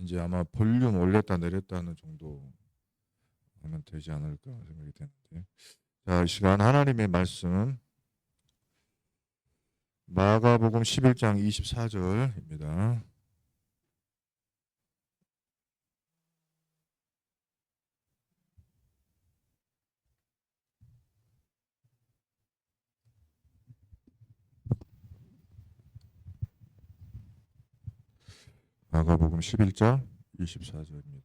이제 아마 볼륨 올렸다 내렸다 하는 정도 하면 되지 않을까 생각이 되는데. 자, 이 시간 하나님의 말씀 마가복음 11장 24절입니다. 마가복음 11장 24절입니다.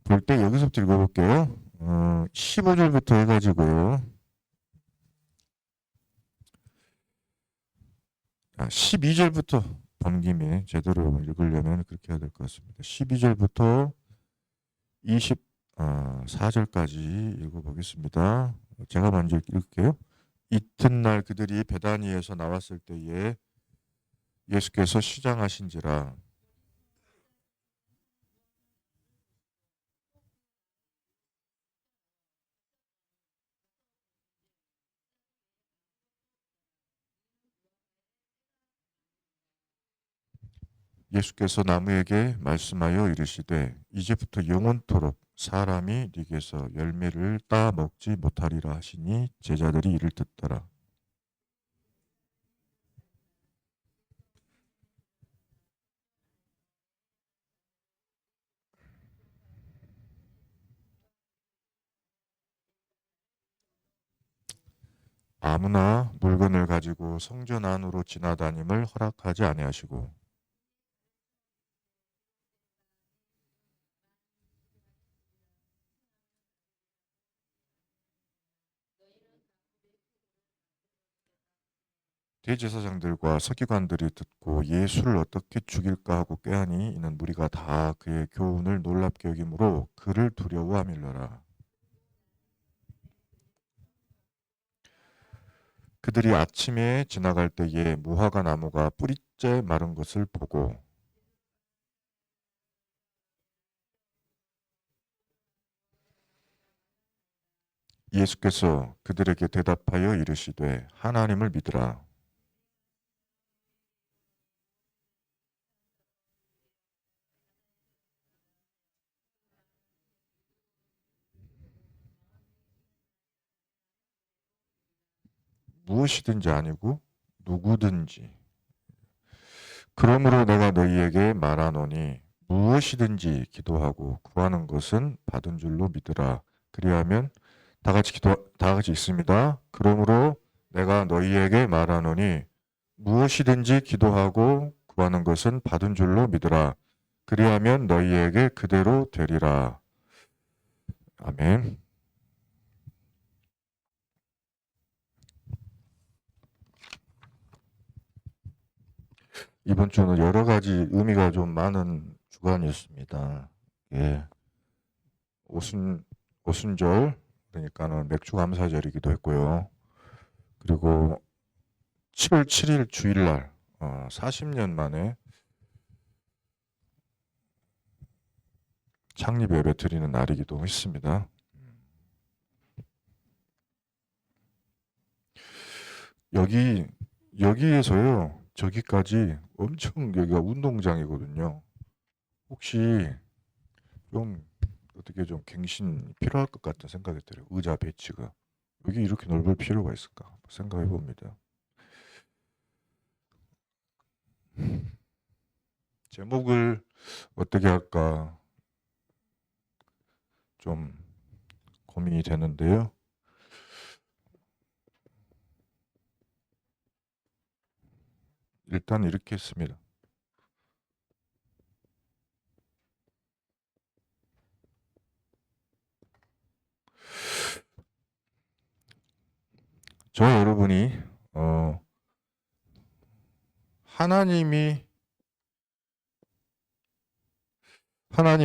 볼 때 여기서부터 읽어볼게요. 15절부터 해가지고요. 12절부터 번김에 제대로 읽으려면 그렇게 해야 될 것 같습니다. 12절부터 24절까지 읽어보겠습니다. 제가 먼저 읽을게요. 이튿날 그들이 베다니에서 나왔을 때에 예수께서 시장하신지라. 예수께서 나무에게 말씀하여 이르시되 이제부터 영원토록 사람이 네게서 열매를 따 먹지 못하리라 하시니 제자들이 이를 듣더라. 아무나 물건을 가지고 성전 안으로 지나다님을 허락하지 아니하시고 대제사장들과 서기관들이 듣고 예수를 어떻게 죽일까 하고 꾀하니 이는 무리가 다 그의 교훈을 놀랍게 여김으로 그를 두려워하밀러라. 그들이 아침에 지나갈 때에 무화과 나무가 뿌리째 마른 것을 보고 예수께서 그들에게 대답하여 이르시되 하나님을 믿으라. 무엇이든지 아니고 누구든지. 그러므로 내가 너희에게 말하노니 무엇이든지 기도하고 구하는 것은 받은 줄로 믿으라. 그리하면 다 같이 있습니다. 그러므로 내가 너희에게 말하노니 무엇이든지 기도하고 구하는 것은 받은 줄로 믿으라. 그리하면 너희에게 그대로 되리라. 아멘. 이번 주는 여러 가지 의미가 좀 많은 주간이었습니다. 예. 오순절, 그러니까는 맥주 감사절이기도 했고요. 그리고 7월 7일 주일날 40년 만에 창립 예배 드리는 날이기도 했습니다. 여기에서요, 저기까지 엄청 여기가 운동장이거든요. 혹시 좀 어떻게 좀 갱신 필요할 것 같은 생각이 들어요. 의자 배치가. 여기 이렇게 넓을 필요가 있을까 생각해 봅니다. 제목을 어떻게 할까 좀 고민이 되는데요. 일단 이렇게 했습니다. 저 여러분이 하나님이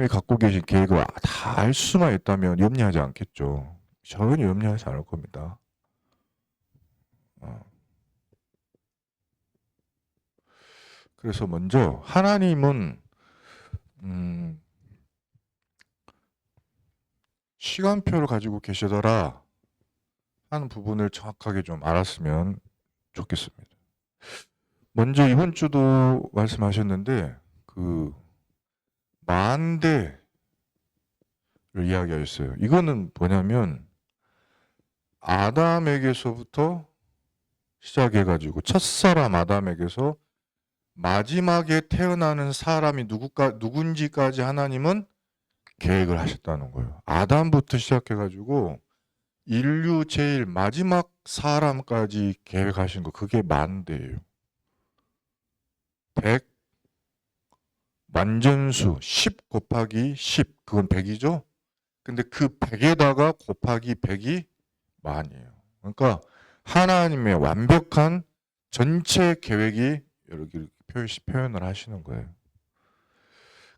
갖고 계신 계획을 다 알 수만 있다면 염려하지 않겠죠. 전혀 염려하지 않을 겁니다. 그래서 먼저 하나님은 시간표를 가지고 계시더라 하는 부분을 정확하게 좀 알았으면 좋겠습니다. 먼저 이번 주도 말씀하셨는데 그 만대를 이야기하셨어요. 이거는 뭐냐면 아담에게서부터 시작해가지고 첫사람 아담에게서 마지막에 태어나는 사람이 누군지까지 하나님은 계획을 하셨다는 거예요. 아담부터 시작해가지고 인류 제일 마지막 사람까지 계획하신 거, 그게 만대예요. 100 완전수 10 곱하기 10, 그건 100이죠. 근데 그 100에다가 곱하기 100이 만이에요. 그러니까 하나님의 완벽한 전체 계획이 이렇게 표현을 하시는 거예요.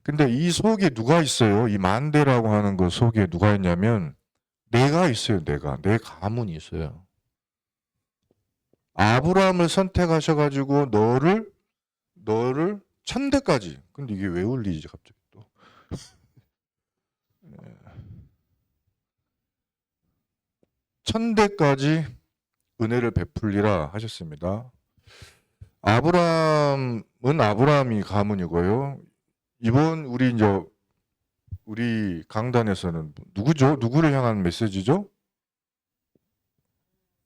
근데 이 속에 누가 있어요? 이 만대라고 하는 그 속에 누가 있냐면 내가 있어요. 내 가문이 있어요. 아브라함을 선택하셔가지고 너를 천대까지. 근데 이게 왜 울리지 갑자기 또? 천대까지 은혜를 베풀리라 하셨습니다. 아브라함은 아브라함이 가문이고요. 이번 우리 강단에서는 누구죠? 누구를 향한 메시지죠?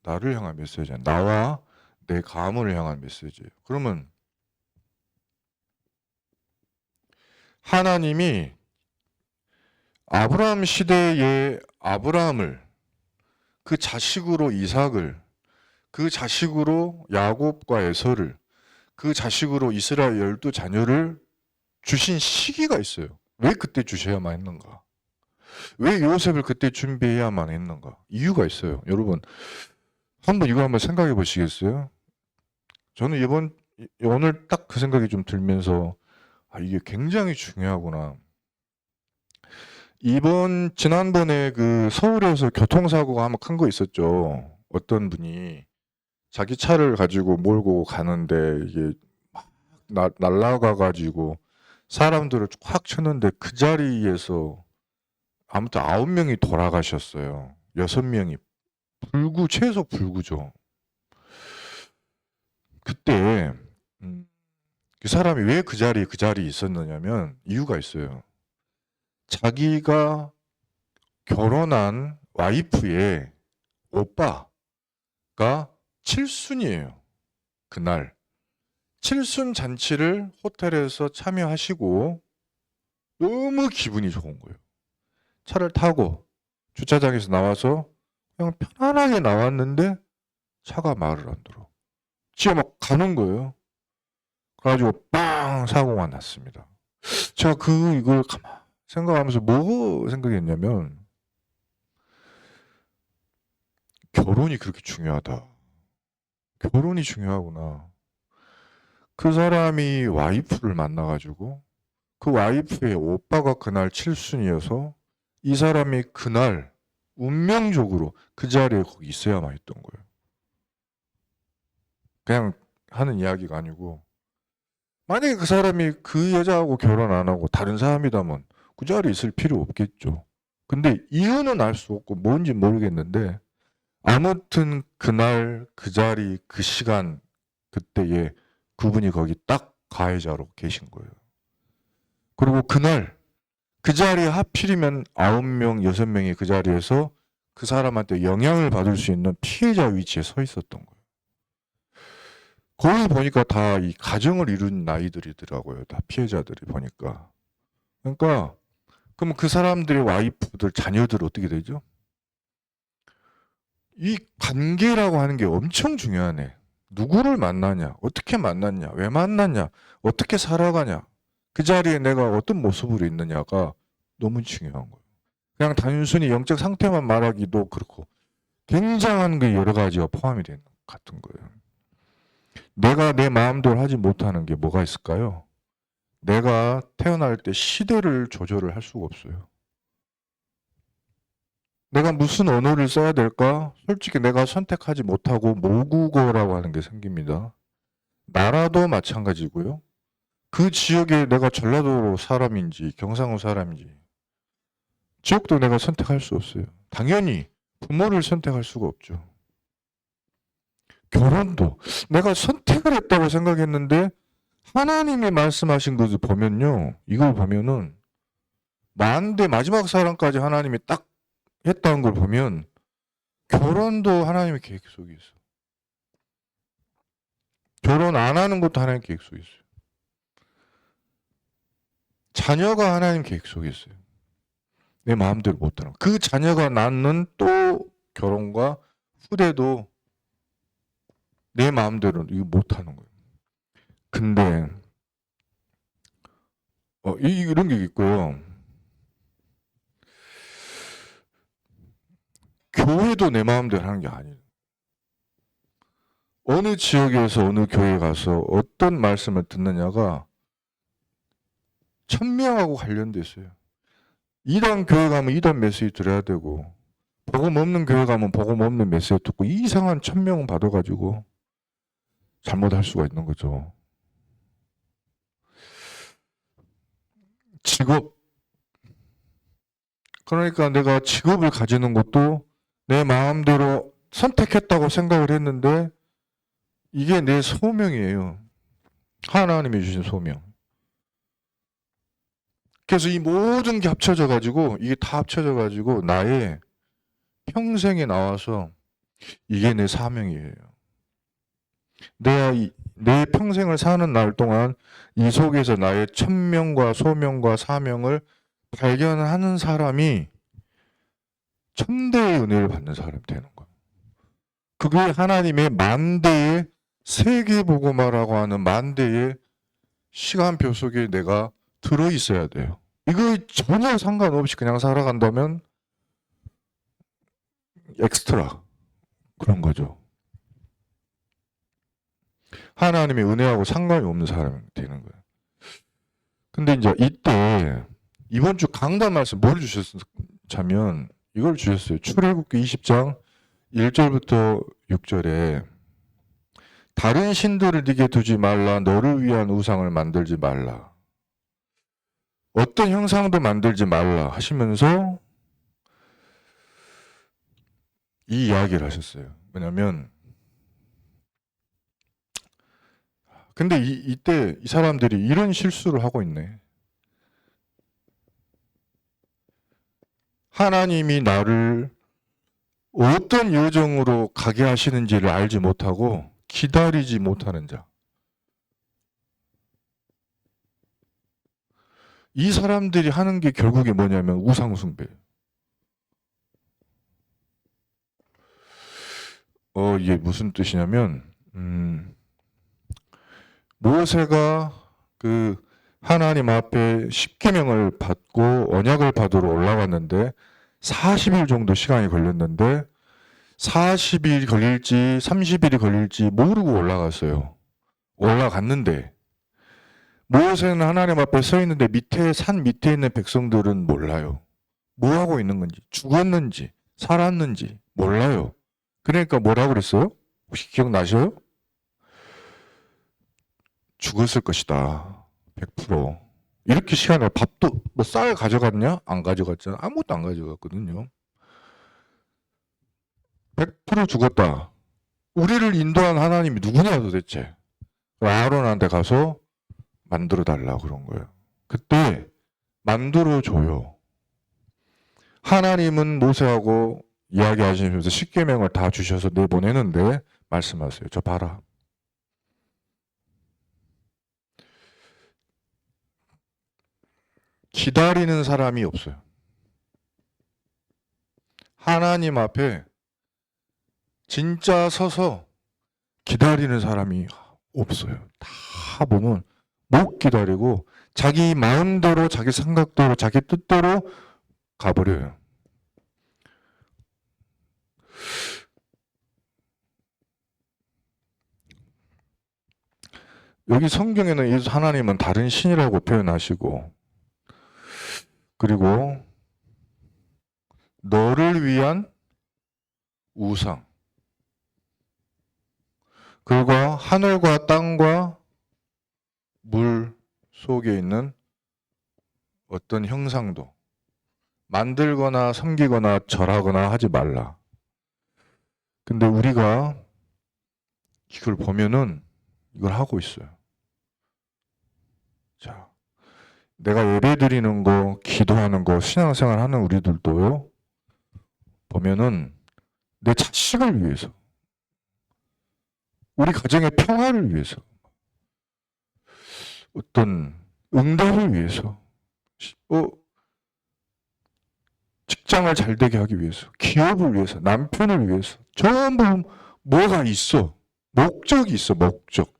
나를 향한 메시지야. 나와 내 가문을 향한 메시지예요. 그러면 하나님이 아브라함 시대의 아브라함을 그 자식으로 이삭을, 그 자식으로 야곱과 에서를, 그 자식으로 이스라엘 12자녀를 주신 시기가 있어요. 왜 그때 주셔야만 했는가? 왜 요셉을 그때 준비해야만 했는가? 이유가 있어요. 여러분 이거 한번 생각해 보시겠어요? 저는 오늘 딱 그 생각이 좀 들면서 이게 굉장히 중요하구나. 지난번에 그 서울에서 교통사고가 한번 큰 거 있었죠. 어떤 분이 자기 차를 가지고 몰고 가는데 이게 막 날아가 가지고 사람들을 확 쳤는데 그 자리에서 아무튼 9명이 돌아가셨어요. 6명이 최소 불구죠. 그때 그 사람이 왜 그 자리에 있었느냐면 이유가 있어요. 자기가 결혼한 와이프의 오빠가 칠순이에요. 그날 칠순 잔치를 호텔에서 참여하시고 너무 기분이 좋은 거예요. 차를 타고 주차장에서 나와서 그냥 편안하게 나왔는데 차가 말을 안 들어. 지가 막 가는 거예요. 그래가지고 빵 사고가 났습니다. 제가 이걸 가만 생각하면서 뭐 생각했냐면 결혼이 그렇게 중요하다. 결혼이 중요하구나. 그 사람이 와이프를 만나가지고 그 와이프의 오빠가 그날 칠순이어서 이 사람이 그날 운명적으로 그 자리에 거기 있어야만 했던 거예요. 그냥 하는 이야기가 아니고 만약에 그 사람이 그 여자하고 결혼 안 하고 다른 사람이라면 그 자리에 있을 필요 없겠죠. 근데 이유는 알 수 없고 뭔지 모르겠는데 아무튼 그날 그 자리 그 시간 그때에 그분이 거기 딱 가해자로 계신 거예요. 그리고 그날 그 자리에 하필이면 9명, 6명이 그 자리에서 그 사람한테 영향을 받을 수 있는 피해자 위치에 서 있었던 거예요. 거기 보니까 다 이 가정을 이룬 나이들이더라고요. 다 피해자들이 보니까. 그러니까 그럼 그 사람들의 와이프들, 자녀들 어떻게 되죠? 이 관계라고 하는 게 엄청 중요하네. 누구를 만나냐, 어떻게 만났냐, 왜 만났냐, 어떻게 살아가냐, 그 자리에 내가 어떤 모습으로 있느냐가 너무 중요한 거예요. 그냥 단순히 영적 상태만 말하기도 그렇고 굉장한 게 여러 가지가 포함이 되는 것 같은 거예요. 내가 내 마음대로 하지 못하는 게 뭐가 있을까요? 내가 태어날 때 시대를 조절을 할 수가 없어요. 내가 무슨 언어를 써야 될까? 솔직히 내가 선택하지 못하고 모국어라고 하는 게 생깁니다. 나라도 마찬가지고요. 그 지역에 내가 전라도 사람인지 경상도 사람인지 지옥도 내가 선택할 수 없어요. 당연히 부모를 선택할 수가 없죠. 결혼도 내가 선택을 했다고 생각했는데 하나님이 말씀하신 것을 보면요. 이걸 보면은 만대 마지막 사랑까지 하나님이 딱 했다는 걸 보면 결혼도 하나님의 계획 속에 있어. 결혼 안 하는 것도 하나님 계획 속에 있어요. 자녀가 하나님 계획 속에 있어요. 내 마음대로 못 하는. 그 자녀가 낳는 또 결혼과 후대도 내 마음대로 이거 못 하는 거예요. 근데 이런 게 있고요. 교회도 내 마음대로 하는 게 아니에요. 어느 지역에서 어느 교회에 가서 어떤 말씀을 듣느냐가 천명하고 관련돼 있어요. 이단 교회 가면 이단 메시지 들어야 되고 복음 없는 교회 가면 복음 없는 메시지 듣고 이상한 천명 받아가지고 잘못할 수가 있는 거죠. 직업. 그러니까 내가 직업을 가지는 것도 내 마음대로 선택했다고 생각을 했는데 이게 내 소명이에요. 하나님이 주신 소명. 그래서 이 모든 게 합쳐져 가지고 이게 다 합쳐져 가지고 나의 평생에 나와서 이게 내 사명이에요. 내 평생을 사는 날 동안 이 속에서 나의 천명과 소명과 사명을 발견하는 사람이 천대의 은혜를 받는 사람이 되는 거예요. 그게 하나님의 만대의 세계복음화라고 하는 만대의 시간표 속에 내가 들어있어야 돼요. 이거 전혀 상관없이 그냥 살아간다면 엑스트라 그런 거죠. 하나님의 은혜하고 상관이 없는 사람이 되는 거예요. 근데 이제 이때 이번 주 강단 말씀 뭘 주셨냐면 이걸 주셨어요. 출애굽기 20장 1절부터 6절에 다른 신들을 네게 두지 말라. 너를 위한 우상을 만들지 말라. 어떤 형상도 만들지 말라 하시면서 이 이야기를 하셨어요. 왜냐면 근데 이때 이 사람들이 이런 실수를 하고 있네. 하나님이 나를 어떤 여정으로 가게 하시는지를 알지 못하고 기다리지 못하는 자. 이 사람들이 하는 게 결국에 뭐냐면 우상숭배. 이게 무슨 뜻이냐면 모세가 그 하나님 앞에 십계명을 받고 언약을 받으러 올라갔는데 40일 정도 시간이 걸렸는데 40일 걸릴지 30일이 걸릴지 모르고 올라갔어요. 올라갔는데 모세는 하나님 앞에 서 있는데 산 밑에 있는 백성들은 몰라요. 뭐 하고 있는 건지, 죽었는지, 살았는지 몰라요. 그러니까 뭐라고 그랬어요? 혹시 기억나셔요? 죽었을 것이다. 100%. 이렇게 시간을 밥도 뭐 쌀 가져갔냐? 안 가져갔잖아. 아무것도 안 가져갔거든요. 100% 죽었다. 우리를 인도한 하나님이 누구냐 도대체. 아론한테 가서 만들어 달라고 그런 거예요. 그때 만들어 줘요. 하나님은 모세하고 이야기하시면서 십계명을 다 주셔서 내보내는데 말씀하세요. 저 봐라. 기다리는 사람이 없어요. 하나님 앞에 진짜 서서 기다리는 사람이 없어요. 다 보면 못 기다리고 자기 마음대로 자기 생각대로 자기 뜻대로 가버려요. 여기 성경에는 예수 하나님은 다른 신이라고 표현하시고 그리고 너를 위한 우상 그리고 하늘과 땅과 물 속에 있는 어떤 형상도 만들거나 섬기거나 절하거나 하지 말라. 근데 우리가 이걸 보면은 이걸 하고 있어요. 자, 내가 예배 드리는 거, 기도하는 거, 신앙생활 하는 우리들도요, 보면은 내 자식을 위해서, 우리 가정의 평화를 위해서, 어떤 응답을 위해서, 직장을 잘 되게 하기 위해서, 기업을 위해서, 남편을 위해서, 전부 뭐가 있어. 목적이 있어, 목적.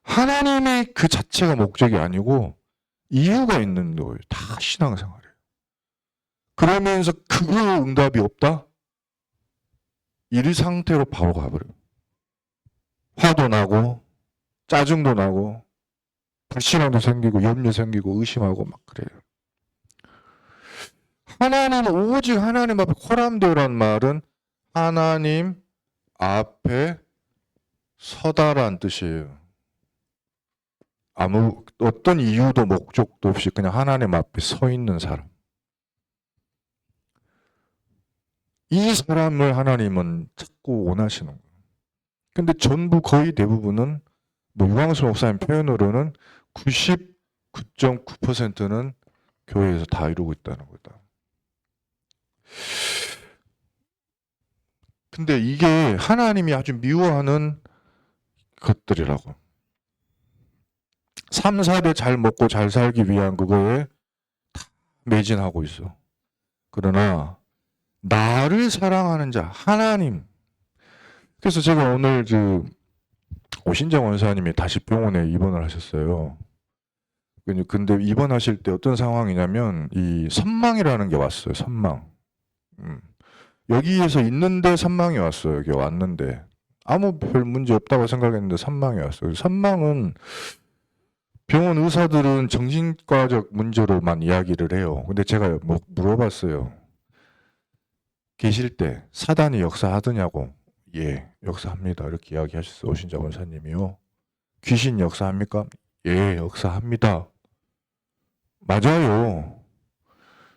하나님의 그 자체가 목적이 아니고 이유가 있는 거예요. 다 신앙생활이에요. 그러면서 그거 응답이 없다? 이 상태로 바로 가버려요. 화도 나고 짜증도 나고 불신앙도 생기고 염려 생기고 의심하고 막 그래요. 하나님은 오직 하나님 앞에 코람데오란 말은 하나님 앞에 서다란 뜻이에요. 어떤 이유도 목적도 없이 그냥 하나님 앞에 서 있는 사람. 이 사람을 하나님은 찾고 원하시는 거예요. 근데 전부 거의 대부분은 유광수 목사님 표현으로는 99.9%는 교회에서 다 이루고 있다는 거다. 근데 이게 하나님이 아주 미워하는 것들이라고. 3, 4대 잘 먹고 잘 살기 위한 그거에 매진하고 있어. 그러나 나를 사랑하는 자, 하나님. 그래서 제가 오늘 오신정 원사님이 다시 병원에 입원을 하셨어요. 근데 입원하실 때 어떤 상황이냐면 이 선망이라는 게 왔어요. 선망. 여기에서 있는데 선망이 왔어요. 여기 왔는데 아무 별 문제 없다고 생각했는데 선망이 왔어요. 선망은 병원 의사들은 정신과적 문제로만 이야기를 해요. 근데 제가 물어봤어요. 계실 때 사단이 역사하더냐고. 예, 역사합니다. 이렇게 이야기하셨어요. 오신정 원사님이요. 귀신 역사합니까? 예, 역사합니다. 맞아요.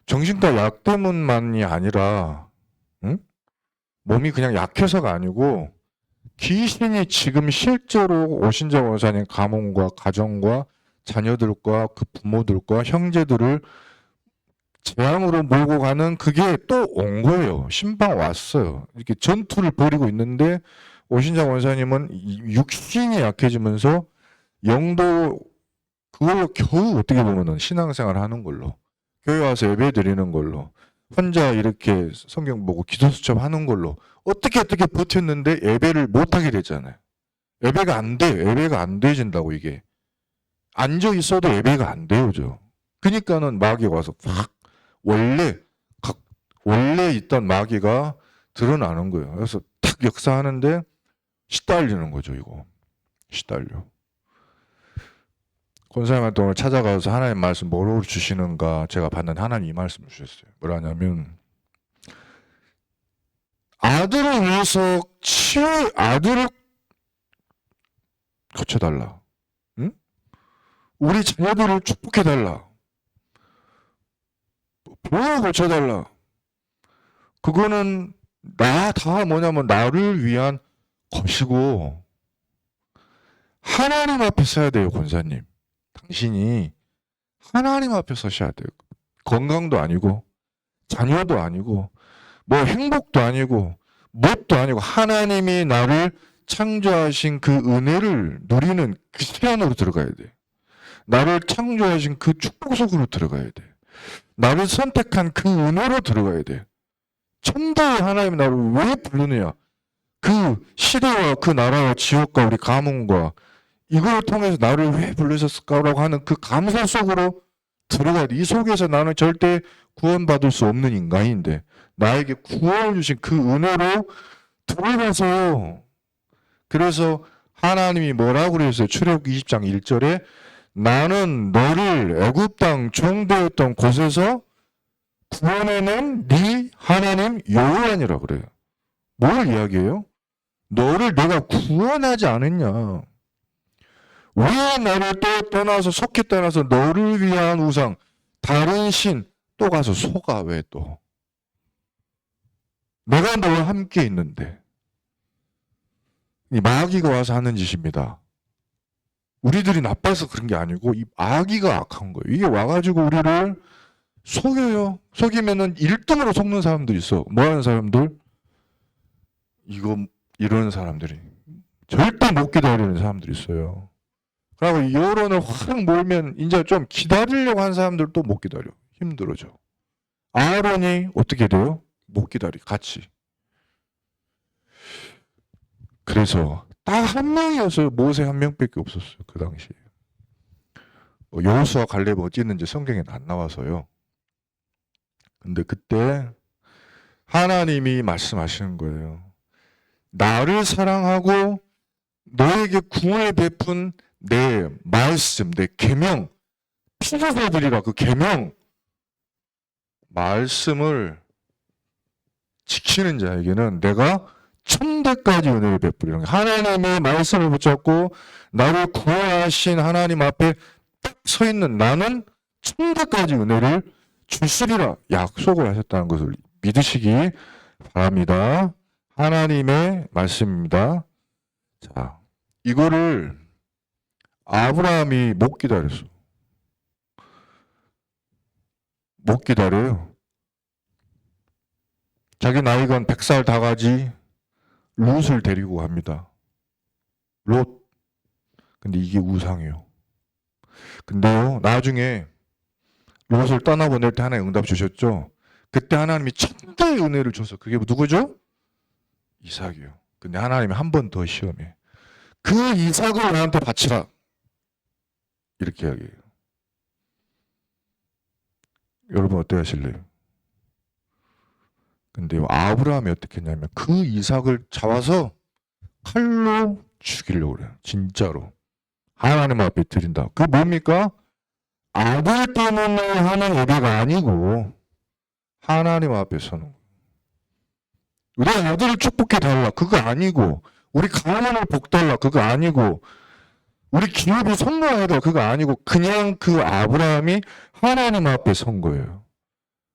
정신과 약 때문만이 아니라 몸이 그냥 약해서가 아니고 귀신이 지금 실제로 오신정 원사님 가문과 가정과 자녀들과 그 부모들과 형제들을 재앙으로 몰고 가는 그게 또 온 거예요. 신방 왔어요. 이렇게 전투를 벌이고 있는데 오신정 원사님은 육신이 약해지면서 영도 그걸로 겨우 어떻게 보면은 신앙생활 하는 걸로 교회 와서 예배 드리는 걸로 혼자 이렇게 성경 보고 기도 수첩 하는 걸로 어떻게 버텼는데 예배를 못 하게 됐잖아요. 예배가 안 돼. 예배가 안 되진다고 이게. 앉아 있어도 예배가 안 돼요, 그러니까는 마귀가 와서 확 원래 있던 마귀가 드러나는 거예요. 그래서 탁 역사하는데 시달리는 거죠, 이거. 시달려. 권사님한테 오늘 찾아가서 하나님 말씀 뭐로 주시는가 제가 받는 하나님 이 말씀을 주셨어요. 뭐라냐면 아들을 위해서 아들을 고쳐달라. 응? 우리 자녀들을 축복해달라. 병을 고쳐달라. 그거는 다 뭐냐면 나를 위한 것이고 하나님 앞에 서야 돼요, 권사님. 당신이 하나님 앞에 서셔야 돼요. 건강도 아니고 자녀도 아니고 뭐 행복도 아니고 뭣도 아니고 하나님이 나를 창조하신 그 은혜를 누리는 그 시간으로 들어가야 돼. 나를 창조하신 그 축복 속으로 들어가야 돼. 나를 선택한 그 은혜로 들어가야 돼. 천대의 하나님 나를 왜 부르느냐. 그 시대와 그 나라와 지역과 우리 가문과 이걸 통해서 나를 왜 부르셨을까라고 하는 그 감사 속으로 들어가야 돼. 이 속에서 나는 절대 구원받을 수 없는 인간인데 나에게 구원을 주신 그 은혜로 들어가서 그래서 하나님이 뭐라고 그랬어요? 출애굽기 20장 1절에 나는 너를 애굽 땅 종되었던 곳에서 구원해낸 네 하나님 여호와니라 그래요. 뭘 이야기해요? 너를 내가 구원하지 않았냐? 왜 나를 또 속히 떠나서 너를 위한 우상, 다른 신, 또 가서 속아. 왜 또? 내가 너와 함께 있는데. 이 마귀가 와서 하는 짓입니다. 우리들이 나빠서 그런 게 아니고 이 마귀가 악한 거예요. 이게 와가지고 우리를 속여요. 속이면은 1등으로 속는 사람들이 있어. 뭐 하는 사람들? 이런 사람들이. 절대 못 기다리는 사람들이 있어요. 그리고 여론을 확 몰면 이제 좀 기다리려고 하는 사람들도 못 기다려. 힘들어져. 아론이 어떻게 돼요? 못 기다리. 같이. 그래서 딱 한 명이었어요. 모세 한 명밖에 없었어요. 그 당시에. 여호수아 갈렙 어찌했는지 성경에는 안 나와서요. 근데 그때 하나님이 말씀하시는 거예요. 나를 사랑하고 너에게 구원을 베푼 내 말씀, 내 계명, 피조자들이라 그 계명, 말씀을 지키는 자에게는 내가 천대까지 은혜를 베푸리라. 하나님의 말씀을 붙잡고 나를 구원하신 하나님 앞에 딱 서 있는 나는 천대까지 은혜를 주시리라 약속을 하셨다는 것을 믿으시기 바랍니다. 하나님의 말씀입니다. 자, 이거를 아브라함이 못 기다렸어. 못 기다려요. 자기 나이가 100살 다 가지 롯을 데리고 갑니다. 롯. 근데 이게 우상이에요. 근데요, 나중에 롯을 떠나보낼 때 하나님 응답 주셨죠? 그때 하나님이 천대의 은혜를 줘서 그게 누구죠? 이삭이에요. 근데 하나님이 한 번 더 시험해. 그 이삭을 나한테 바치라. 이렇게 이야기해요. 여러분 어떻게 하실래요? 근데 아브라함이 어떻게 했냐면 그 이삭을 잡아서 칼로 죽이려고 그래요. 진짜로. 하나님 앞에 드린다. 그게 뭡니까? 아들 때문에 하는 예배가 아니고 하나님 앞에 서는 거예요. 우리 아들을 축복해 달라. 그거 아니고 우리 가문을 복달라. 그거 아니고 우리 기업이 성공해야 돼. 그거 아니고 그냥 그 아브라함이 하나님 앞에 선 거예요.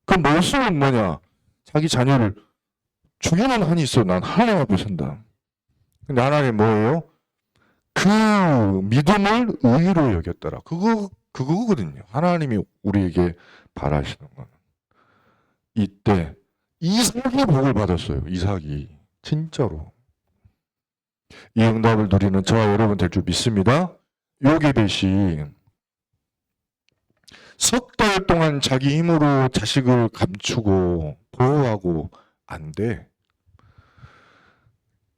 그 모습은 뭐냐? 자기 자녀를 죽이는 한이 있어. 난 하나님 앞에 선다. 근데 하나님 뭐예요? 그 믿음을 의로 여겼더라. 그거거든요. 하나님이 우리에게 바라시는 건. 이때 이삭이 복을 받았어요. 이삭이. 진짜로. 이 응답을 누리는 저와 여러분 될 줄 믿습니다. 요게벳이 석 달 동안 자기 힘으로 자식을 감추고 보호하고 안 돼.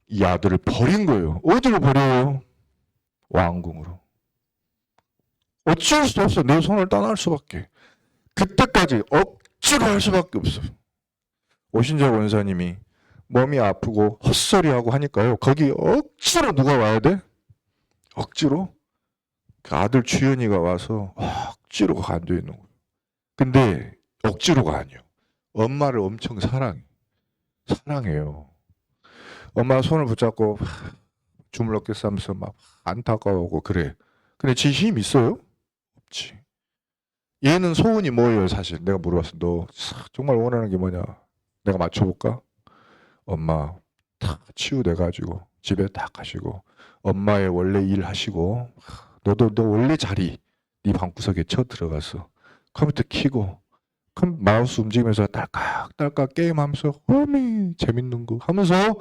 이 아들을 버린 거예요. 어디로 버려요? 왕궁으로. 어쩔 수 없어. 내 손을 떠날 수밖에. 그때까지 억지로 할 수밖에 없어. 오신재 원사님이 몸이 아프고 헛소리하고 하니까요. 거기 억지로 누가 와야 돼? 억지로? 그 아들 주연이가 와서 억지로 앉아 있는 거예요. 근데 억지로가 아니에요. 엄마를 엄청 사랑해요. 엄마 손을 붙잡고 주물럭게 싸면서 막 안타까워하고 그래. 근데 지 힘 있어요? 없지. 얘는 소원이 뭐예요 사실? 내가 물어봤어. 너 정말 원하는 게 뭐냐? 내가 맞춰볼까? 엄마 다 치유돼가지고 집에 딱 가시고 엄마의 원래 일 하시고 너도 너 원래 자리 네 방구석에 쳐 들어가서 컴퓨터 켜고 마우스 움직이면서 딸깍딸깍 게임하면서 어미 재밌는 거 하면서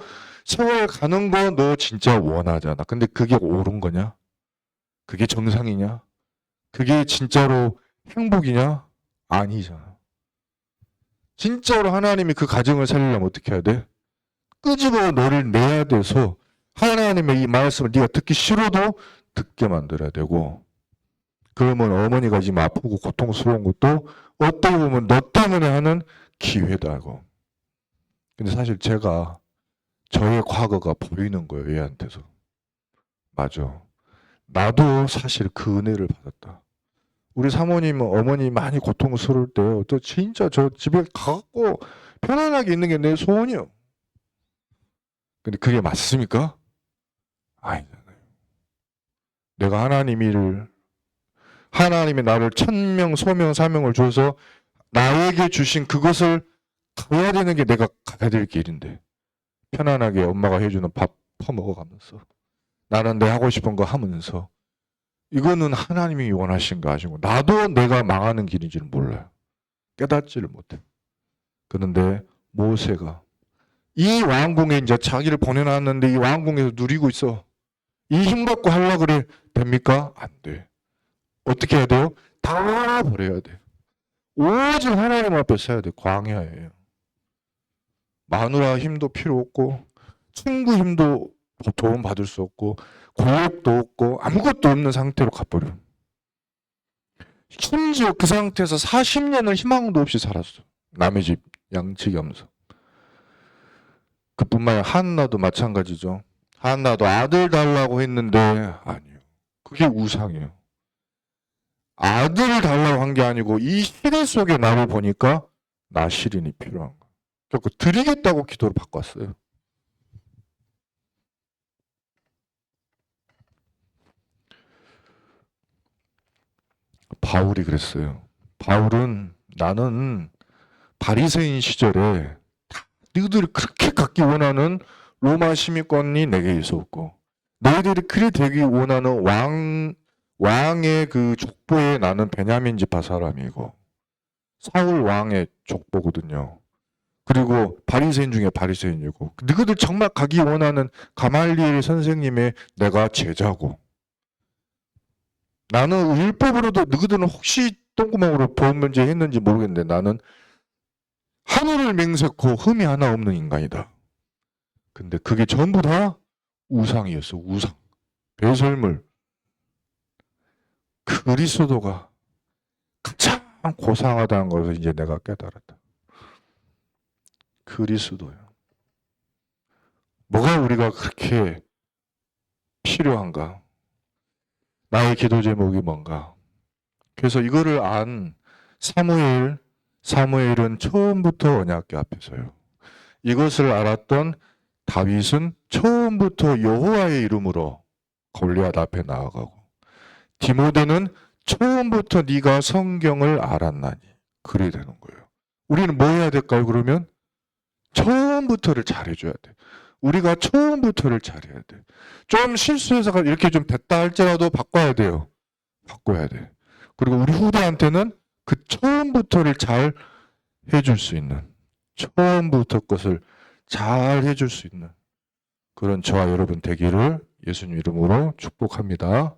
세월 가는 거 너 진짜 원하잖아. 근데 그게 옳은 거냐? 그게 정상이냐? 그게 진짜로 행복이냐? 아니잖아. 진짜로 하나님이 그 가정을 살리려면 어떻게 해야 돼? 끄집어 너를 내야 돼서 하나님의 이 말씀을 네가 듣기 싫어도 듣게 만들어야 되고, 그러면 어머니가 지금 아프고 고통스러운 것도 어떻게 보면 너 때문에 하는 기회다 하고. 근데 사실 제가 저의 과거가 보이는 거예요, 얘한테서. 맞아. 나도 사실 그 은혜를 받았다. 우리 사모님, 어머니 많이 고통스러울 때요. 저 진짜 저 집에 가고 편안하게 있는 게 내 소원이요. 근데 그게 맞습니까? 아니잖아요. 내가 하나님이 나를 천명, 소명, 사명을 줘서 나에게 주신 그것을 가야 되는 게 내가 가야 될 길인데 편안하게 엄마가 해주는 밥 퍼먹어가면서 나는 내 하고 싶은 거 하면서 이거는 하나님이 원하신 거 아시고 나도 내가 망하는 길인지는 몰라요. 깨닫지를 못해. 그런데 모세가 이 왕궁에 이제 자기를 보내놨는데 이 왕궁에서 누리고 있어. 이 힘 갖고 하려고 그래. 됩니까? 안 돼. 어떻게 해야 돼요? 다 버려야 돼. 오직 하나님 앞에 서야 돼. 광야예요. 마누라 힘도 필요 없고 친구 힘도 도움 받을 수 없고 권력도 없고 아무것도 없는 상태로 가버려. 심지어 그 상태에서 40년을 희망도 없이 살았어. 남의 집 양치기하면서. 그뿐만 아니라 한나도 마찬가지죠. 한나도 아들 달라고 했는데 아니요. 그게 우상이에요. 아들을 달라고 한 게 아니고 이 시대 속에 나를 보니까 나시린이 필요한 거예요. 그래서 드리겠다고 기도를 바꿨어요. 바울이 그랬어요. 바울은 나는 바리새인 시절에 너희들이 그렇게 갖기 원하는 로마 시민권이 내게 있었고 너희들이 그리 되기 원하는 왕의 그 족보에 나는 베냐민 지파 사람이고 사울 왕의 족보거든요. 그리고 바리새인 중에 바리새인이고 너희들 정말 가기 원하는 가말리엘 선생님의 내가 제자고 나는 율법으로도 너희들은 혹시 똥구멍으로 보험 면제 했는지 모르겠는데 나는 하늘을 맹세코 흠이 하나 없는 인간이다. 근데 그게 전부 다 우상이었어. 우상. 배설물. 그리스도가 가장 고상하다는 것을 이제 내가 깨달았다. 그리스도요. 뭐가 우리가 그렇게 필요한가? 나의 기도 제목이 뭔가? 그래서 이거를 안 사무엘은 처음부터 언약궤 앞에 서요. 이것을 알았던 다윗은 처음부터 여호와의 이름으로 골리앗 앞에 나아가고 디모데는 처음부터 네가 성경을 알았나니 그래 되는 거예요. 우리는 뭐 해야 될까요? 그러면 처음부터를 잘해줘야 돼. 우리가 처음부터를 잘해야 돼. 좀 실수해서 이렇게 좀 됐다 할지라도 바꿔야 돼요. 바꿔야 돼. 그리고 우리 후대한테는 그 처음부터를 잘 해줄 수 있는 처음부터 것을 잘 해줄 수 있는 그런 저와 여러분 되기를 예수님 이름으로 축복합니다.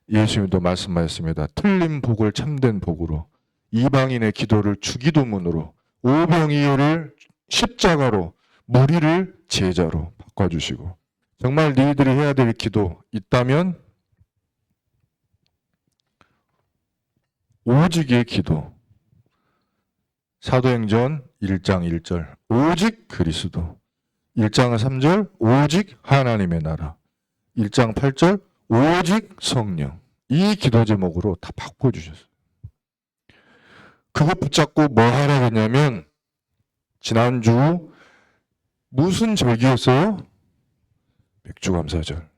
예수님도 말씀하셨습니다. 틀린 복을 참된 복으로 이방인의 기도를 주기도문으로 오병이어를 십자가로 무리를 제자로 바꿔주시고 정말 너희들이 해야 될 기도 있다면 오직의 기도 사도행전 1장 1절 오직 그리스도 1장 3절 오직 하나님의 나라 1장 8절 오직 성령 이 기도 제목으로 다 바꿔주셨어요. 그거 붙잡고 뭐 하라고 했냐면 지난주 무슨 절기였어요? 백주감사절.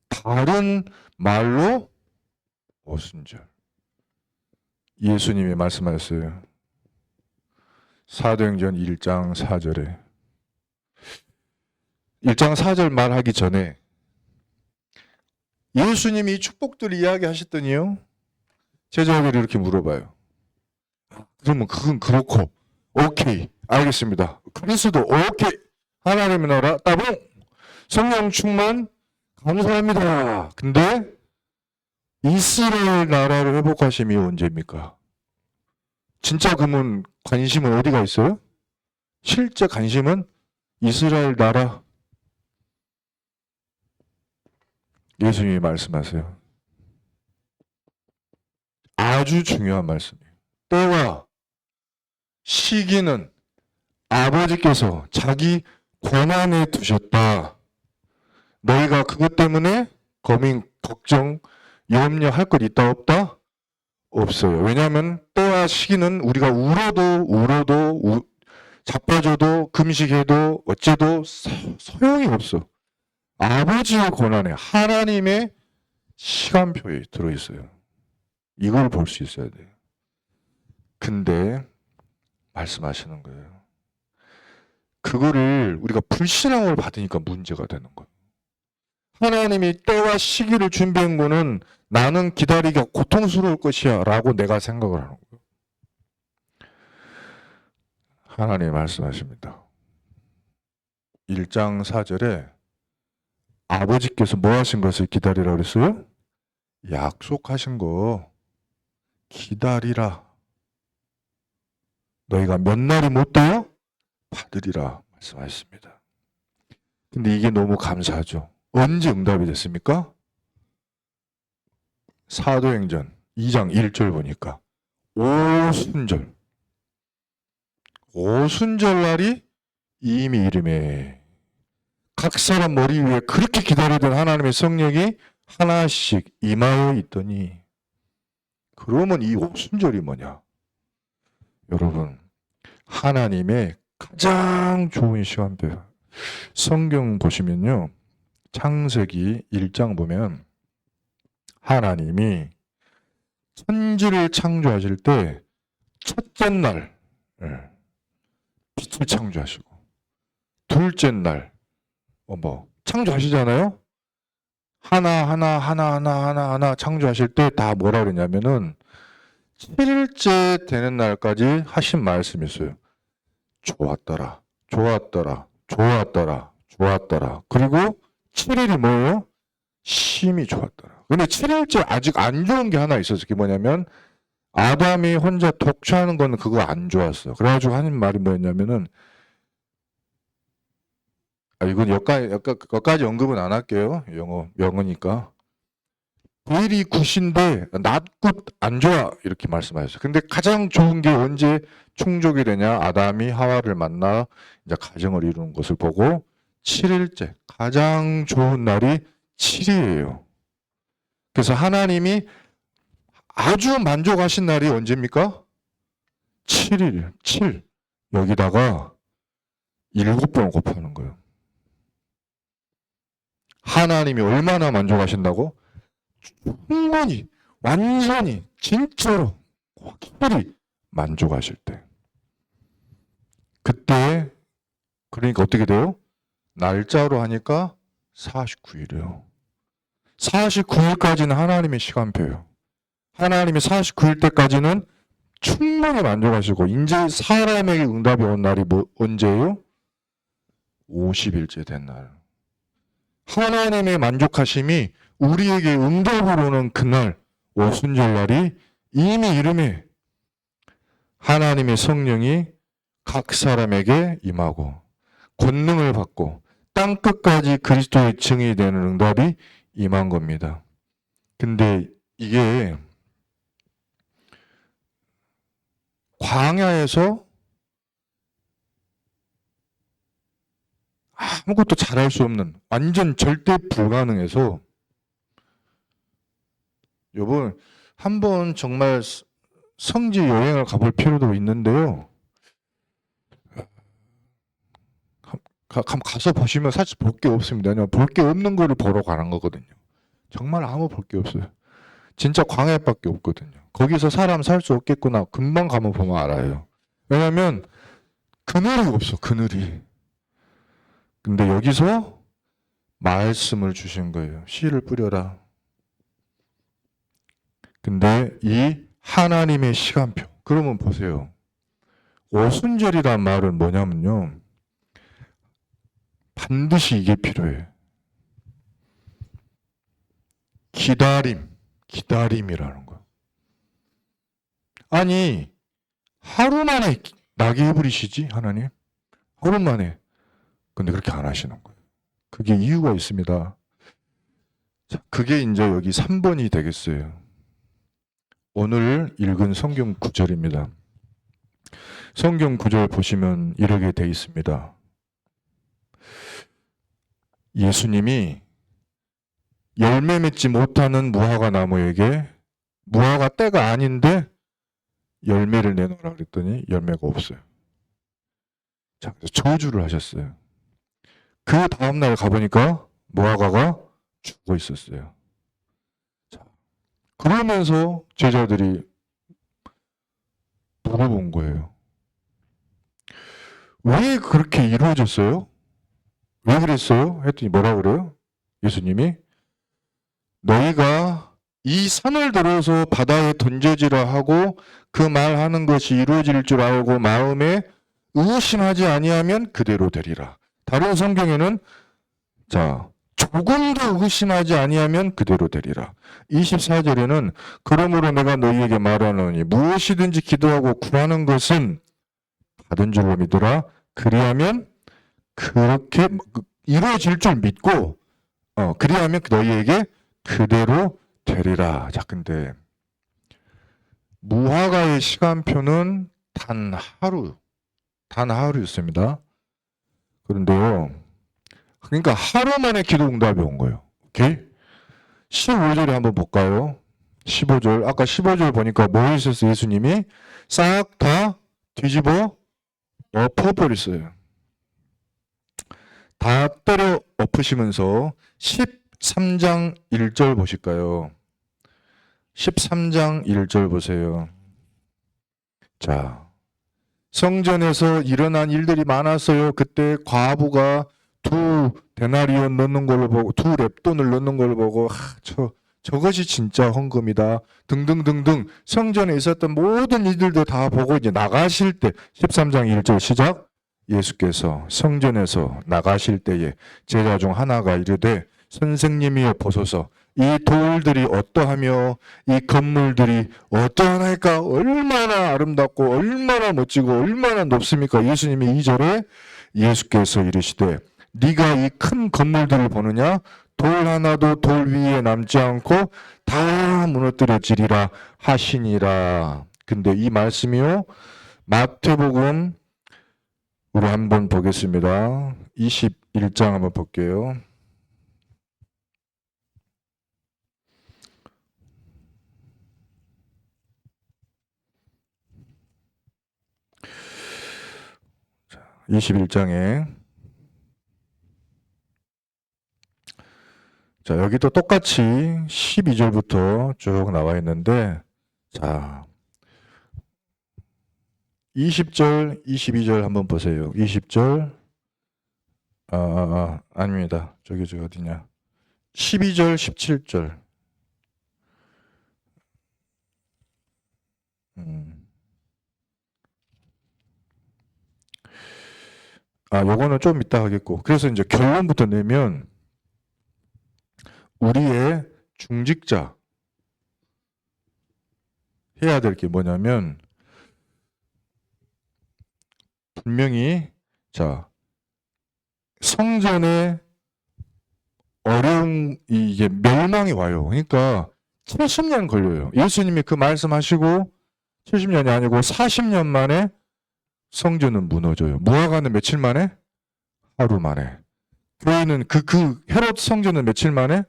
다른 말로 오순절. 예수님이 말씀하셨어요. 사도행전 1장 4절에 1장 4절 말하기 전에 예수님이 이 축복들 이야기하셨더니요. 제자들이 이렇게 물어봐요. 그러면 그건 그렇고 오케이 알겠습니다. 그리스도 오케이 하나님의 나라 따봉 성령 충만 감사합니다. 근데 이스라엘 나라를 회복하심이 언제입니까? 진짜 그러면 관심은 어디가 있어요? 실제 관심은 이스라엘 나라. 예수님이 말씀하세요. 아주 중요한 말씀이에요. 때와 시기는 아버지께서 자기 권한에 두셨다. 너희가 그것 때문에 고민, 걱정, 염려할 것 있다 없다? 없어요. 왜냐하면 때와 시기는 우리가 울어도 자빠져도 금식해도 어째도 소용이 없어. 아버지의 권한에 하나님의 시간표에 들어있어요. 이걸 볼 수 있어야 돼요. 근데 말씀하시는 거예요. 그거를 우리가 불신앙으로 받으니까 문제가 되는 거예요. 하나님이 때와 시기를 준비한 거는 나는 기다리기가 고통스러울 것이야 라고 내가 생각을 하는 거예요. 하나님이 말씀하십니다. 1장 4절에 아버지께서 뭐 하신 것을 기다리라 그랬어요? 약속하신 거 기다리라. 너희가 몇 날이 못 돼요? 받으리라 말씀하셨습니다. 근데 이게 너무 감사하죠. 언제 응답이 됐습니까? 사도행전 2장 1절 보니까 오순절 날이 이미 이름에 각 사람 머리 위에 그렇게 기다리던 하나님의 성령이 하나씩 임하여 있더니, 그러면 이 오순절이 뭐냐? 여러분, 하나님의 가장 좋은 시간표. 성경 보시면요, 창세기 1장 보면 하나님이 천지를 창조하실 때 첫째 날 빛을 창조하시고, 둘째 날 창조하시잖아요. 하나 창조하실 때 다 뭐라 그러냐면은 7일째 되는 날까지 하신 말씀이 있어요. 좋았더라. 그리고 7일이 뭐예요? 심히 좋았더라. 근데 7일째 아직 안 좋은 게 하나 있었어요. 그게 뭐냐면 아담이 혼자 독취하는 건 그거 안 좋았어. 그래가지고 하는 말이 뭐였냐면은, 이건 여기까지 언급은 안 할게요. 영어니까. very good인데 not good, 안 좋아, 이렇게 말씀하셨어요. 근데 가장 좋은 게 언제 충족이 되냐? 아담이 하와를 만나 이제 가정을 이루는 것을 보고 7일째, 가장 좋은 날이 7일이에요. 그래서 하나님이 아주 만족하신 날이 언제입니까? 7일, 7. 여기다가 7번 곱하는 거예요. 하나님이 얼마나 만족하신다고? 충분히, 완전히, 진짜로, 확실히 만족하실 때. 그때, 그러니까 어떻게 돼요? 날짜로 하니까 49일이에요. 49일까지는 하나님의 시간표예요. 하나님이 49일 때까지는 충분히 만족하시고, 이제 사람에게 응답이 온 날이 언제예요? 50일째 된 날. 하나님의 만족하심이 우리에게 응답으로 오는 그날, 오순절 날이 이미 이름에 하나님의 성령이 각 사람에게 임하고 권능을 받고 땅끝까지 그리스도의 증인이 되는 응답이 임한 겁니다. 근데 이게 광야에서 아무것도 잘할 수 없는, 완전 절대 불가능해서, 여러분 한번 정말 성지 여행을 가볼 필요도 있는데요. 가서 보시면 사실 볼 게 없습니다. 볼 게 없는 거를 보러 가는 거거든요. 정말 아무 볼 게 없어요. 진짜 광야밖에 없거든요. 거기서 사람 살 수 없겠구나. 금방 가면 보면 알아요. 왜냐하면 그늘이 없어, 그늘이. 근데 여기서 말씀을 주신 거예요. 씨를 뿌려라. 근데 이 하나님의 시간표. 그러면 보세요. 오순절이란 말은 뭐냐면요, 반드시 이게 필요해요. 기다림이라는 거예요. 아니, 하루 만에 나게 해버리시지, 하나님? 하루 만에. 근데 그렇게 안 하시는 거예요. 그게 이유가 있습니다. 자, 그게 이제 여기 3번이 되겠어요. 오늘 읽은 성경 구절입니다. 성경 구절 보시면 이렇게 돼 있습니다. 예수님이 열매 맺지 못하는 무화과 나무에게 무화과 때가 아닌데 열매를 내놓으라 그랬더니 열매가 없어요. 자, 그래서 저주를 하셨어요. 그 다음날 가보니까 무화과가 죽어 있었어요. 자, 그러면서 제자들이 물어본 거예요. 왜 그렇게 이루어졌어요? 왜 그랬어요? 했더니 뭐라 그래요? 예수님이 너희가 이 산을 들어서 바다에 던져지라 하고 그 말하는 것이 이루어질 줄 알고 마음에 의심하지 아니하면 그대로 되리라. 다른 성경에는 자 조금 더 의심하지 아니하면 그대로 되리라. 24절에는 그러므로 내가 너희에게 말하노니 무엇이든지 기도하고 구하는 것은 받은 줄로 믿으라. 그리하면 그렇게 이루어질 줄 믿고 그리하면 너희에게 그대로 되리라. 자, 근데 무화과의 시간표는 단 하루였습니다. 그런데요, 그러니까 하루 만에 기도 응답이 온 거예요. 오케이? 15절에 한번 볼까요? 15절. 아까 15절 보니까 뭐 했었어요? 예수님이 싹 다 뒤집어 엎어버렸어요. 다 때려 엎으시면서 13장 1절 보실까요? 13장 1절 보세요. 자, 성전에서 일어난 일들이 많았어요. 그때 과부가 2데나리온 넣는 걸 보고 2렙돈을 넣는 걸 보고 저것이 진짜 헌금이다 등등등등 성전에 있었던 모든 일들도 다 보고 이제 나가실 때 13장 1절 시작. 예수께서 성전에서 나가실 때에 제자 중 하나가 이르되 선생님이여 보소서 이 돌들이 어떠하며 이 건물들이 어떠하나이까 얼마나 아름답고 얼마나 멋지고 얼마나 높습니까? 예수님이 2절에 예수께서 이르시되 네가 이 큰 건물들을 보느냐? 돌 하나도 돌 위에 남지 않고 다 무너뜨려지리라 하시니라. 근데 이 말씀이요 마태복음 우리 한번 보겠습니다. 21장 한번 볼게요. 자, 21장에 자, 여기도 똑같이 12절부터 쭉 나와 있는데 자 20절, 22절 한번 보세요. 20절 아닙니다. 저기 어디냐 12절, 17절 요거는 좀 이따 하겠고 그래서 이제 결론부터 내면 우리의 중직자 해야 될 게 뭐냐면 분명히 자 성전에 어려운 이게 멸망이 와요. 그러니까 70년 걸려요. 예수님이 그 말씀하시고 70년이 아니고 40년 만에 성전은 무너져요. 무화과는 며칠 만에? 하루 만에. 교회는 그 헤롯 성전은 며칠 만에?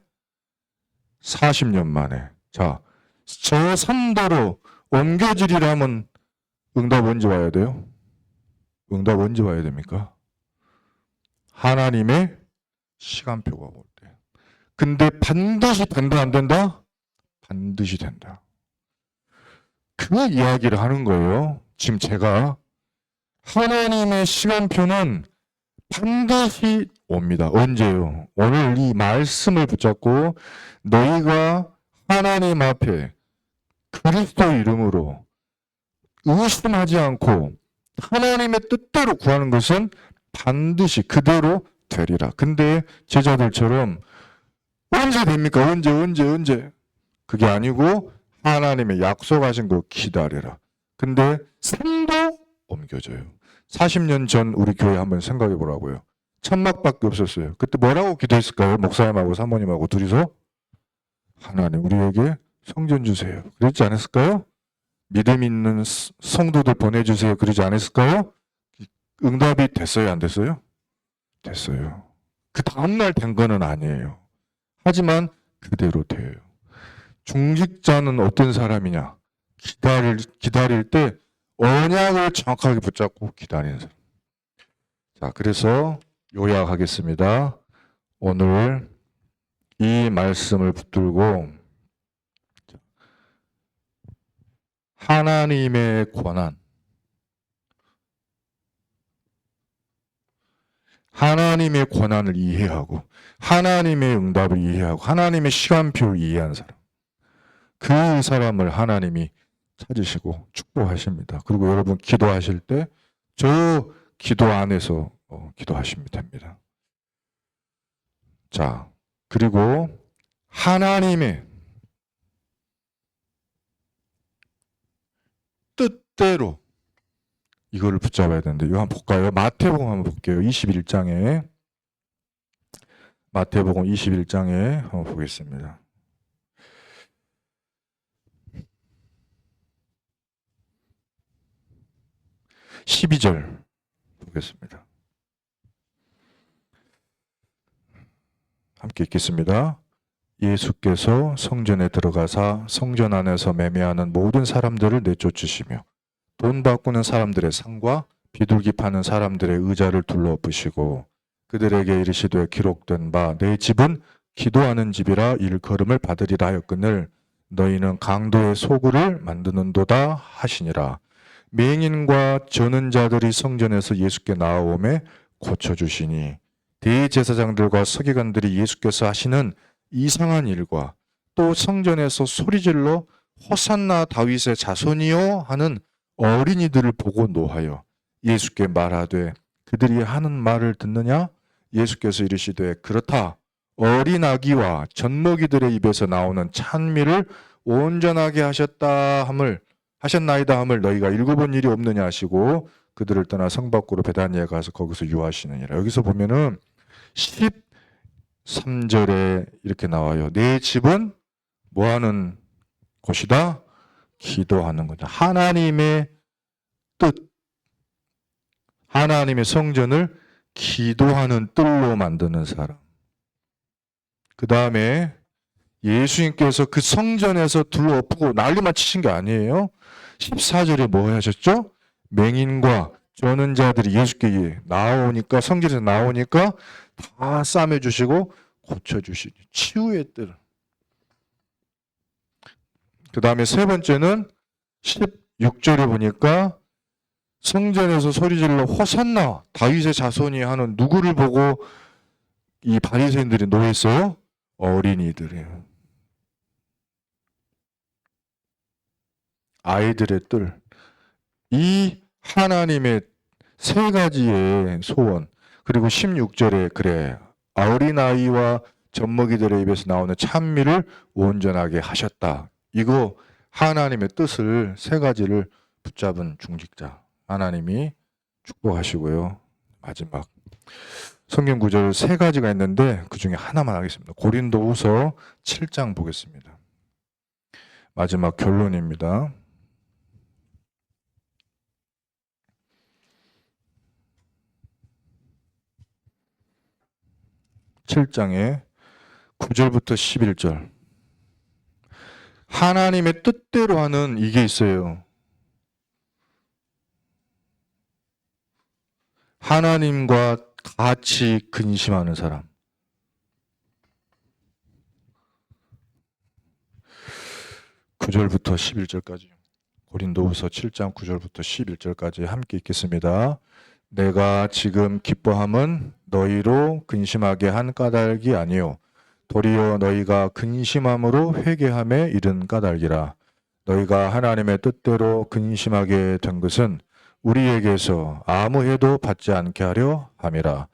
40년 만에. 자, 저 산도로 옮겨지리라면 응답 언제 와야 돼요? 응답 언제 와야 됩니까? 하나님의 시간표가 올 때. 근데 반드시 된다 안 된다? 반드시 된다. 그 이야기를 하는 거예요. 지금 제가 하나님의 시간표는 반드시 옵니다. 언제요? 오늘 이 말씀을 붙잡고 너희가 하나님 앞에 그리스도 이름으로 의심하지 않고 하나님의 뜻대로 구하는 것은 반드시 그대로 되리라. 근데 제자들처럼 언제 됩니까? 언제? 그게 아니고 하나님의 약속하신 거 기다려라. 근데 산도 옮겨져요. 40년 전 우리 교회 한번 생각해 보라고요. 천막밖에 없었어요. 그때 뭐라고 기도했을까요? 목사님하고 사모님하고 둘이서 하나님 우리에게 성전 주세요. 그랬지 않았을까요? 믿음 있는 성도들 보내주세요. 그러지 않았을까요? 응답이 됐어요? 안 됐어요? 됐어요. 그 다음날 된 거는 아니에요. 하지만 그대로 돼요. 중직자는 어떤 사람이냐? 기다릴 때 언약을 정확하게 붙잡고 기다리는 사람. 자, 그래서 요약하겠습니다. 오늘 이 말씀을 붙들고 하나님의 권한, 하나님의 권한을 이해하고 하나님의 응답을 이해하고 하나님의 시간표를 이해하는 사람, 그 사람을 하나님이 찾으시고 축복하십니다. 그리고 여러분 기도하실 때 저 기도 안에서 기도하시면 됩니다. 자, 그리고 하나님의 뜻대로 이거를 붙잡아야 되는데, 이거 한번 볼까요? 마태복음 한번 볼게요. 21장에 마태복음 21장에 한번 보겠습니다. 12절 보겠습니다. 함께 읽겠습니다. 예수께서 성전에 들어가사 성전 안에서 매매하는 모든 사람들을 내쫓으시며 돈 바꾸는 사람들의 상과 비둘기 파는 사람들의 의자를 둘러엎으시고 그들에게 이르시되 기록된 바 내 집은 기도하는 집이라 일컬음을 받으리라 하였거늘 너희는 강도의 소굴을 만드는도다 하시니라. 맹인과 저는 자들이 성전에서 예수께 나아오매 고쳐주시니 대제사장들과 서기관들이 예수께서 하시는 이상한 일과 또 성전에서 소리질러 호산나 다윗의 자손이요 하는 어린이들을 보고 노하여 예수께 말하되 그들이 하는 말을 듣느냐? 예수께서 이르시되 그렇다. 어린 아기와 젖먹이들의 입에서 나오는 찬미를 온전하게 하셨나이다 함을 너희가 읽어본 일이 없느냐 하시고 그들을 떠나 성 밖으로 베다니에 가서 거기서 유하시느니라. 여기서 보면은 13절에 이렇게 나와요. 내 집은 뭐하는 곳이다? 기도하는 거다. 하나님의 뜻, 하나님의 성전을 기도하는 뜰로 만드는 사람. 그 다음에 예수님께서 그 성전에서 둘러엎고 난리만 치신 게 아니에요. 14절에 뭐 하셨죠? 맹인과 저는 자들이 예수께 나오니까, 성전에서 나오니까 다 싸매주시고 고쳐주시죠. 치유의 뜰. 그 다음에 세 번째는 16절에 보니까 성전에서 소리질러 호산나 다윗의 자손이 하는 누구를 보고 이 바리새인들이 노했어요? 어린이들이에요. 아이들의 뜰. 이 하나님의 세 가지의 소원, 그리고 16절에 그래 어린아이와 젖먹이들의 입에서 나오는 찬미를 온전하게 하셨다. 이거 하나님의 뜻을 세 가지를 붙잡은 중직자 하나님이 축복하시고요. 마지막 성경 구절 세 가지가 있는데 그 중에 하나만 하겠습니다. 고린도후서 7장 보겠습니다. 마지막 결론입니다. 7장에 9절부터 11절. 하나님의 뜻대로 하는 이게 있어요. 하나님과 같이 근심하는 사람. (9절부터 11절까지) 고린도후서 7장 9절부터 11절까지 함께 읽겠습니다. 내가 지금 기뻐함은 너희로 근심하게 한 까닭이 아니요 도리어 너희가 근심함으로 회개함에 이른 까닭이라. 너희가 하나님의 뜻대로 근심하게 된 것은 우리에게서 아무 해도 받지 않게 하려 함이라.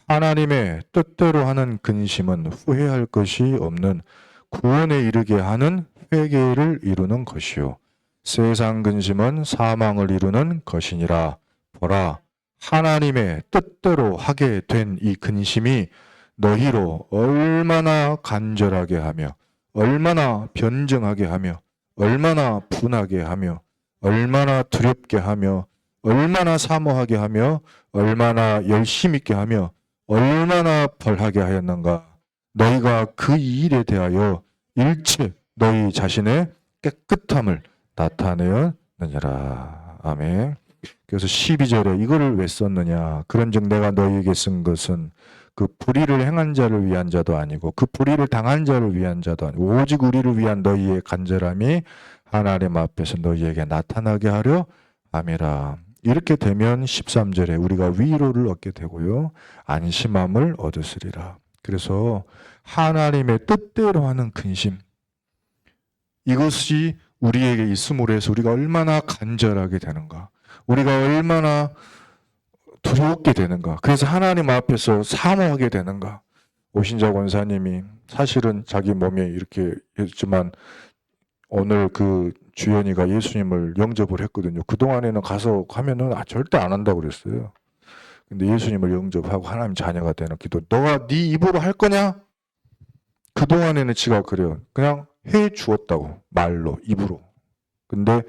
하나님의 뜻대로 하는 근심은 후회할 것이 없는 구원에 이르게 하는 회개를 이루는 것이요 세상 근심은 사망을 이루는 것이니라. 보라, 하나님의 뜻대로 하게 된 이 근심이 너희로 얼마나 간절하게 하며 얼마나 변증하게 하며 얼마나 분하게 하며 얼마나 두렵게 하며 얼마나 사모하게 하며 얼마나 열심 있게 하며 얼마나 벌하게 하였는가. 너희가 그 일에 대하여 일체 너희 자신의 깨끗함을 나타내었느니라. 아멘. 그래서 12절에 이거를 왜 썼느냐. 그런즉 내가 너희에게 쓴 것은 그 불의를 행한 자를 위한 자도 아니고 그 불의를 당한 자를 위한 자도 아니고 오직 우리를 위한 너희의 간절함이 하나님 앞에서 너희에게 나타나게 하려 함이라. 이렇게 되면 13절에 우리가 위로를 얻게 되고요. 안심함을 얻으시리라. 그래서 하나님의 뜻대로 하는 근심, 이것이 우리에게 있음으로 해서 우리가 얼마나 간절하게 되는가, 우리가 얼마나 두렵게 되는가, 그래서 하나님 앞에서 사모하게 되는가. 오신자 권사님이 사실은 자기 몸에 이렇게 했지만 오늘 그 주연이가 예수님을 영접을 했거든요. 그동안에는 가서 하면은 절대 안 한다고 그랬어요. 근데 예수님을 영접하고 하나님 자녀가 되는 기도, 너가 네 입으로 할 거냐? 그동안에는 지가 그래요. 그냥 해 주었다고, 말로, 입으로. 근데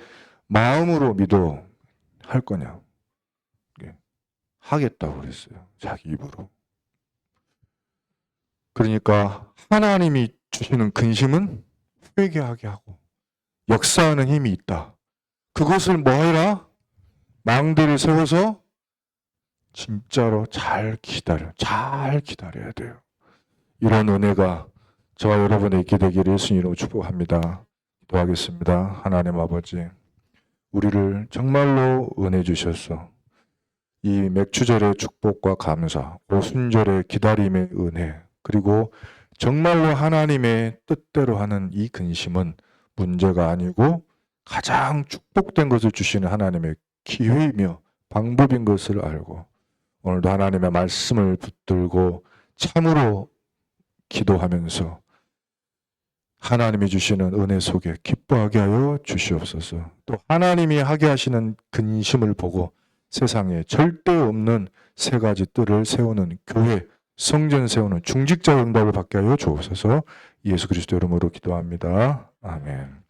마음으로 믿어 할 거냐? 하겠다고 그랬어요. 자기 입으로. 그러니까 하나님이 주시는 근심은 회개하게 하고 역사하는 힘이 있다. 그것을 뭐 해라? 망대를 세워서 진짜로 잘 기다려야 돼요. 이런 은혜가 저와 여러분에 있게 되기를 예수님으로 축복합니다. 기도하겠습니다. 하나님 아버지, 우리를 정말로 은혜 주셔서 이 맥주절의 축복과 감사, 오순절의 기다림의 은혜, 그리고 정말로 하나님의 뜻대로 하는 이 근심은 문제가 아니고 가장 축복된 것을 주시는 하나님의 기회이며 방법인 것을 알고 오늘도 하나님의 말씀을 붙들고 참으로 기도하면서 하나님이 주시는 은혜 속에 기뻐하게 하여 주시옵소서. 또 하나님이 하게 하시는 근심을 보고 세상에 절대 없는 세 가지 뜰을 세우는 교회, 성전 세우는 중직자 응답을 받게 하여 주옵소서. 예수 그리스도 이름으로 기도합니다. 아멘.